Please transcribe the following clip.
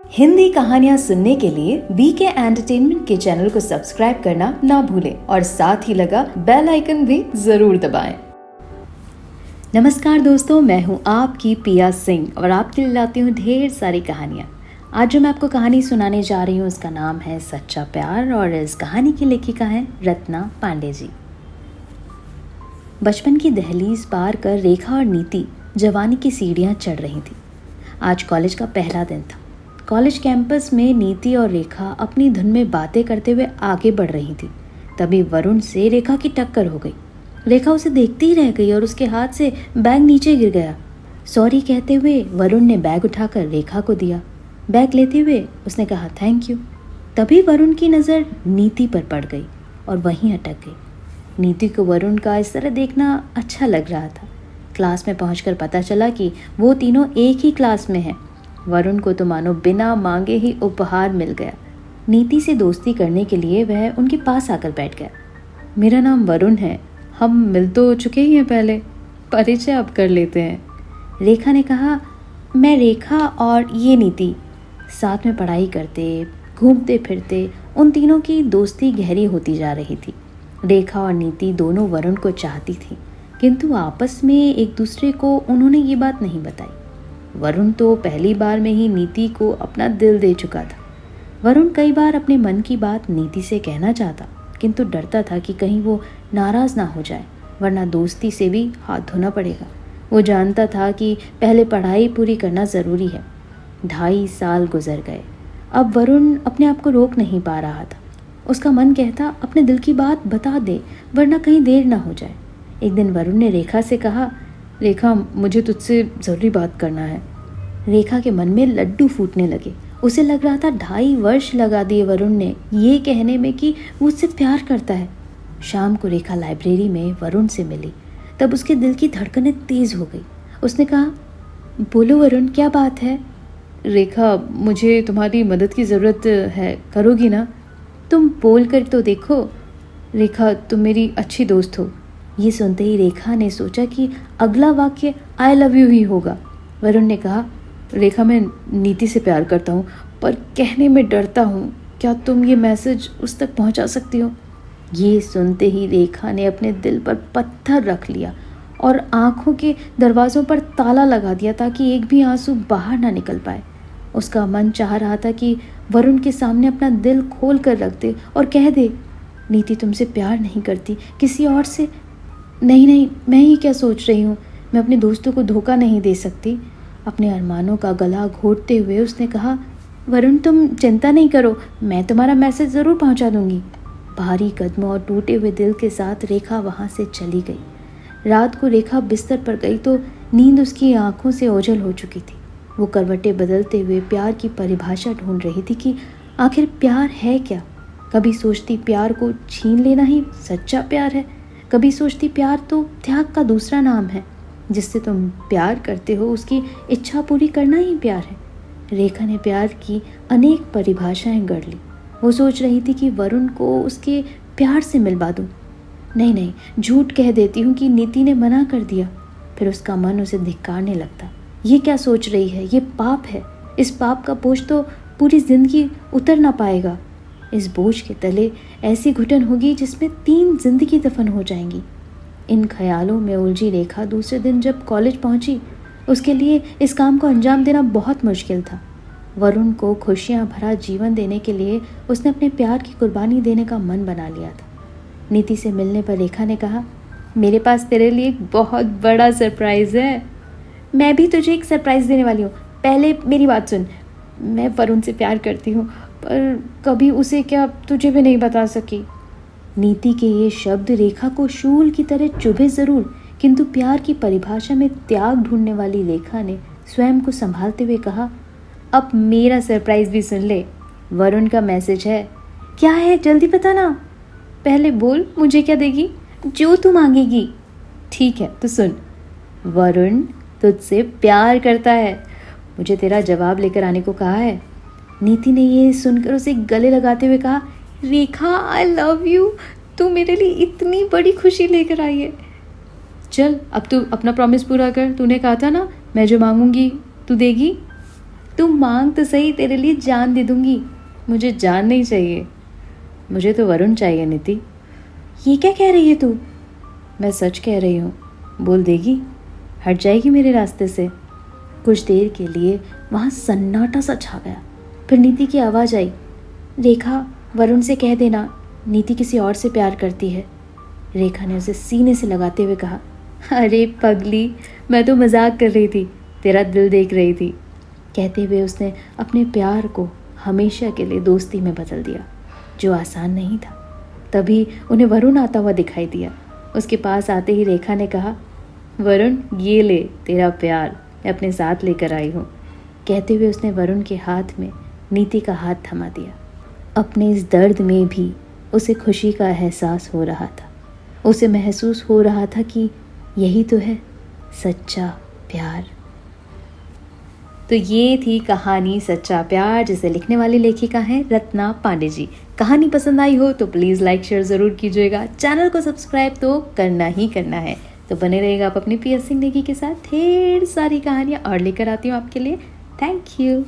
हिंदी कहानियाँ सुनने के लिए बीके एंटरटेनमेंट के चैनल को सब्सक्राइब करना ना भूलें और साथ ही लगा बेल आइकन भी जरूर दबाएं। नमस्कार दोस्तों, मैं हूँ आपकी पिया सिंह और आपके लिए लाती हूँ ढेर सारी कहानियाँ। आज जो मैं आपको कहानी सुनाने जा रही हूँ उसका नाम है सच्चा प्यार और इस कहानी की लेखिका है रत्ना पांडे जी। बचपन की दहलीज पार कर रेखा और नीति जवानी की सीढ़ियाँ चढ़ रही थी। आज कॉलेज का पहला दिन था। कॉलेज कैंपस में नीति और रेखा अपनी धुन में बातें करते हुए आगे बढ़ रही थी। तभी वरुण से रेखा की टक्कर हो गई। रेखा उसे देखती ही रह गई और उसके हाथ से बैग नीचे गिर गया। सॉरी कहते हुए वरुण ने बैग उठाकर रेखा को दिया। बैग लेते हुए उसने कहा थैंक यू। तभी वरुण की नज़र नीति पर पड़ गई और वहीं अटक गई। नीति को वरुण का इस तरह देखना अच्छा लग रहा था। क्लास में पहुंचकर पता चला कि वो तीनों एक ही क्लास में हैं। वरुण को तो मानो बिना मांगे ही उपहार मिल गया। नीति से दोस्ती करने के लिए वह उनके पास आकर बैठ गया। मेरा नाम वरुण है, हम मिल तो चुके ही हैं पहले, परिचय अब कर लेते हैं। रेखा ने कहा, मैं रेखा और ये नीति। साथ में पढ़ाई करते घूमते फिरते उन तीनों की दोस्ती गहरी होती जा रही थी। रेखा और नीति दोनों वरुण को चाहती थी, किंतु आपस में एक दूसरे को उन्होंने ये बात नहीं बताई। वरुण तो पहली बार में ही नीति को अपना दिल दे चुका था। वरुण कई बार अपने मन की बात नीति से कहना चाहता, किंतु डरता था कि कहीं वो नाराज़ ना हो जाए, वरना दोस्ती से भी हाथ धोना पड़ेगा। वो जानता था कि पहले पढ़ाई पूरी करना ज़रूरी है। 2.5 साल गुजर गए। अब वरुण अपने आप को रोक नहीं पा रहा था। उसका मन कहता अपने दिल की बात बता दे, वरना कहीं देर ना हो जाए। एक दिन वरुण ने रेखा से कहा, रेखा मुझे तुझसे ज़रूरी बात करना है। रेखा के मन में लड्डू फूटने लगे। उसे लग रहा था 2.5 वर्ष लगा दिए वरुण ने ये कहने में कि वो उससे प्यार करता है। शाम को रेखा लाइब्रेरी में वरुण से मिली। तब उसके दिल की धड़कनें तेज़ हो गई। उसने कहा, बोलो वरुण, क्या बात है? रेखा, मुझे तुम्हारी मदद की ज़रूरत है, करोगी ना? तुम बोल कर तो देखो। रेखा, तुम मेरी अच्छी दोस्त हो। ये सुनते ही रेखा ने सोचा कि अगला वाक्य आई लव यू ही होगा। वरुण ने कहा, रेखा, मैं नीति से प्यार करता हूँ, पर कहने में डरता हूँ। क्या तुम ये मैसेज उस तक पहुँचा सकती हो? ये सुनते ही रेखा ने अपने दिल पर पत्थर रख लिया और आँखों के दरवाज़ों पर ताला लगा दिया ताकि एक भी आंसू बाहर ना निकल पाए। उसका मन चाह रहा था कि वरुण के सामने अपना दिल खोल कर रख दे और कह दे, नीति तुमसे प्यार नहीं करती, किसी और से। नहीं, मैं ही क्या सोच रही हूँ। मैं अपने दोस्तों को धोखा नहीं दे सकती। अपने अरमानों का गला घोटते हुए उसने कहा, वरुण तुम चिंता नहीं करो, मैं तुम्हारा मैसेज ज़रूर पहुँचा दूँगी। भारी कदमों और टूटे हुए दिल के साथ रेखा वहाँ से चली गई। रात को रेखा बिस्तर पर गई तो नींद उसकी आंखों से ओझल हो चुकी थी। वो करवटें बदलते हुए प्यार की परिभाषा ढूंढ रही थी कि आखिर प्यार है क्या। कभी सोचती प्यार को छीन लेना ही सच्चा प्यार है, कभी सोचती प्यार तो त्याग का दूसरा नाम है। जिससे तुम प्यार करते हो उसकी इच्छा पूरी करना ही प्यार है। रेखा ने प्यार की अनेक परिभाषाएं गढ़ ली। वो सोच रही थी कि वरुण को उसके प्यार से मिलवा दूं। नहीं, झूठ कह देती हूँ कि नीति ने मना कर दिया। फिर उसका मन उसे धिक्कारने लगता। ये क्या सोच रही है, ये पाप है। इस पाप का बोझ तो पूरी जिंदगी उतर ना पाएगा। इस बोझ के तले ऐसी घुटन होगी जिसमें 3 जिंदगी दफन हो जाएंगी। इन ख्यालों में उलझी रेखा दूसरे दिन जब कॉलेज पहुंची, उसके लिए इस काम को अंजाम देना बहुत मुश्किल था। वरुण को खुशियां भरा जीवन देने के लिए उसने अपने प्यार की कुर्बानी देने का मन बना लिया था। नीति से मिलने पर रेखा ने कहा, मेरे पास तेरे लिए एक बहुत बड़ा सरप्राइज़ है। मैं भी तुझे एक सरप्राइज़ देने वाली हूँ। पहले मेरी बात सुन। मैं वरुण से प्यार करती हूँ, पर कभी उसे क्या तुझे भी नहीं बता सकी। नीति के ये शब्द रेखा को शूल की तरह चुभे ज़रूर, किंतु प्यार की परिभाषा में त्याग ढूंढने वाली रेखा ने स्वयं को संभालते हुए कहा, अब मेरा सरप्राइज़ भी सुन ले। वरुण का मैसेज है। क्या है, जल्दी बता ना। पहले बोल, मुझे क्या देगी? जो तू मांगेगी। ठीक है तो सुन, वरुण तुझसे प्यार करता है। मुझे तेरा जवाब लेकर आने को कहा है। नीति ने ये सुनकर उसे गले लगाते हुए कहा, रेखा आई लव यू, तू मेरे लिए इतनी बड़ी खुशी लेकर आई है। चल अब तू अपना प्रॉमिस पूरा कर। तूने कहा था ना, मैं जो मांगूंगी तू देगी। तू मांग तो सही, तेरे लिए जान दे दूंगी। मुझे जान नहीं चाहिए, मुझे तो वरुण चाहिए नीति। ये क्या कह रही है तू? मैं सच कह रही हूँ। बोल देगी? हट जाएगी मेरे रास्ते से? कुछ देर के लिए वहाँ सन्नाटा सा छा गया। फिर नीति की आवाज़ आई, रेखा, वरुण से कह देना नीति किसी और से प्यार करती है। रेखा ने उसे सीने से लगाते हुए कहा, अरे पगली, मैं तो मजाक कर रही थी, तेरा दिल देख रही थी। कहते हुए उसने अपने प्यार को हमेशा के लिए दोस्ती में बदल दिया, जो आसान नहीं था। तभी उन्हें वरुण आता हुआ दिखाई दिया। उसके पास आते ही रेखा ने कहा, वरुण, ये ले तेरा प्यार, मैं अपने साथ लेकर आई हूँ। कहते हुए उसने वरुण के हाथ में नीति का हाथ थमा दिया। अपने इस दर्द में भी उसे खुशी का एहसास हो रहा था। उसे महसूस हो रहा था कि यही तो है सच्चा प्यार। तो ये थी कहानी सच्चा प्यार, जिसे लिखने वाली लेखिका हैं रत्ना पांडे जी। कहानी पसंद आई हो तो प्लीज़ लाइक शेयर ज़रूर कीजिएगा। चैनल को सब्सक्राइब तो करना ही करना है। तो बने रहेगा आप अपनी PS सिंह नेगी के साथ। ढेर सारी कहानियाँ और लेकर आती हूँ आपके लिए। Thank you.